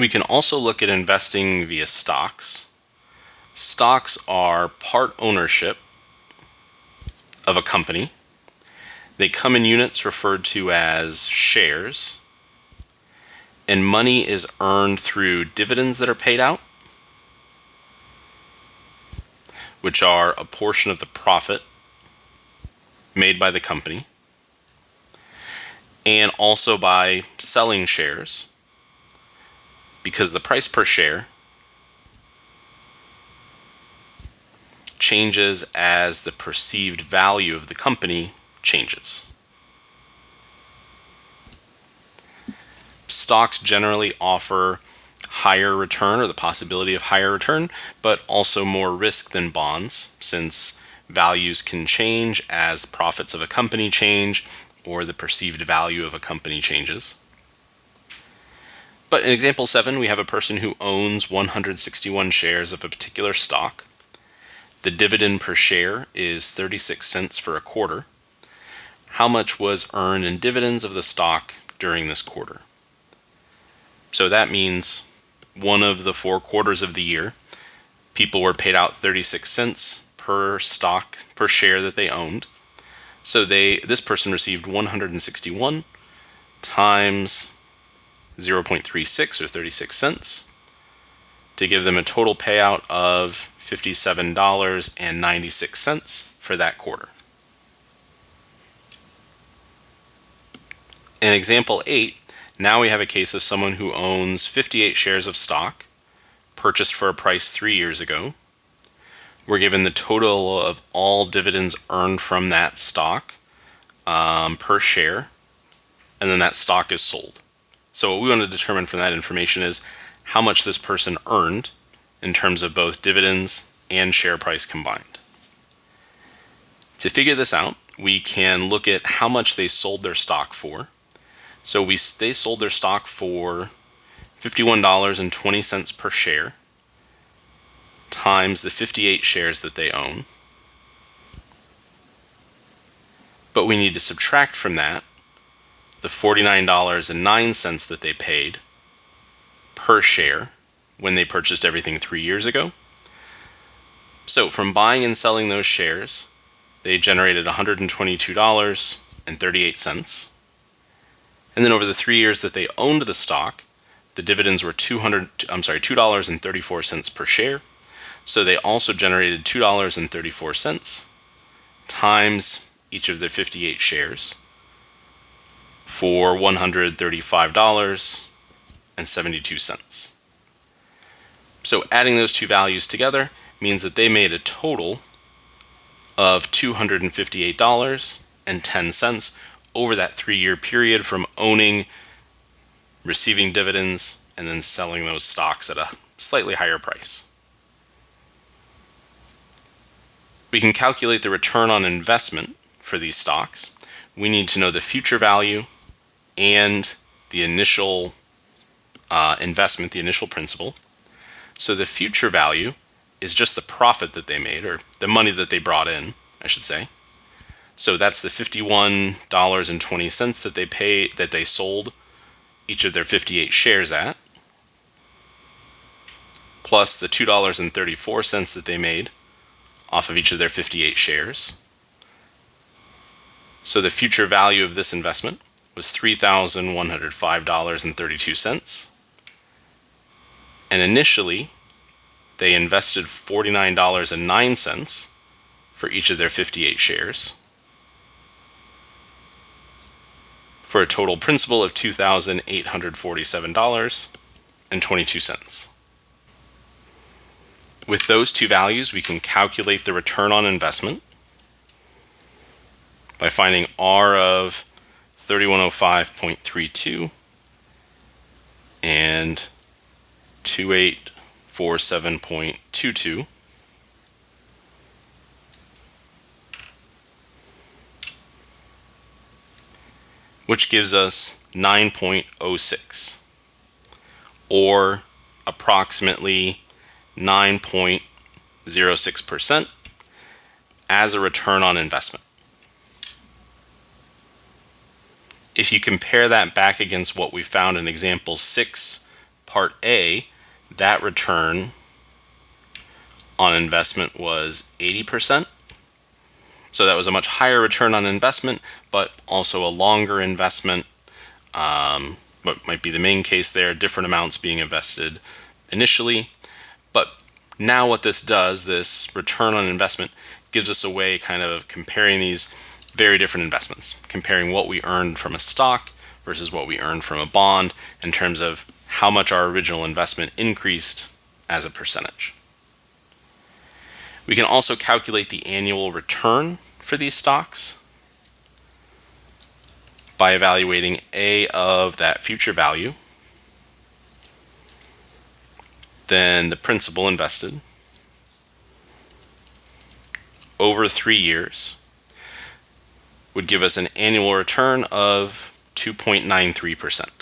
We can also look at investing via stocks. Stocks are part ownership of a company. They come in units referred to as shares, and money is earned through dividends that are paid out, which are a portion of the profit made by the company, and also by selling shares, because the price per share changes as the perceived value of the company changes. Stocks generally offer higher return, or the possibility of higher return, but also more risk than bonds, since values can change as the profits of a company change or the perceived value of a company changes. But in example 7, we have a person who owns 161 shares of a particular stock. The dividend per share is 36 cents for a quarter. How much was earned in dividends of the stock during this quarter? So that means one of the 4 quarters of the year, people were paid out 36 cents per stock, per share that they owned. So this person received 161 times 0.36, or 36 cents, to give them a total payout of $57.96 for that quarter. In example 8, now we have a case of someone who owns 58 shares of stock, purchased for a price 3 years ago. We're given the total of all dividends earned from that stock per share, and then that stock is sold. So what we want to determine from that information is how much this person earned in terms of both dividends and share price combined. To figure this out, we can look at how much they sold their stock for. So they sold their stock for $51.20 per share times the 58 shares that they own. But we need to subtract from that the $49.09 that they paid per share when they purchased everything 3 years ago. So from buying and selling those shares, they generated $122.38. And then over the 3 years that they owned the stock, the dividends were $2.34 per share. So they also generated $2.34 times each of their 58 shares for $135.72. So adding those two values together means that they made a total of $258.10 over that 3-year period from owning, receiving dividends, and then selling those stocks at a slightly higher price. We can calculate the return on investment for these stocks. We need to know the future value and the initial investment, the initial principal. So the future value is just the profit that they made, or the money that they brought in, I should say. So that's the $51.20 that they sold each of their 58 shares at, plus the $2.34 that they made off of each of their 58 shares. So the future value of this investment was $3,105.32. And initially, they invested $49.09 for each of their 58 shares, for a total principal of $2,847.22. With those two values, we can calculate the return on investment by finding R of 3105.32 and 2847.22, which gives us 9.06, or approximately 9.06% as a return on investment. If you compare that back against what we found in example 6, Part A, that return on investment was 80%. So that was a much higher return on investment, but also a longer investment. What might be the main case there, different amounts being invested initially. But now what this does, this return on investment, gives us a way kind of comparing these very different investments, comparing what we earned from a stock versus what we earned from a bond in terms of how much our original investment increased as a percentage. We can also calculate the annual return for these stocks by evaluating A of that future value, then the principal invested over 3 years would give us an annual return of 2.93%.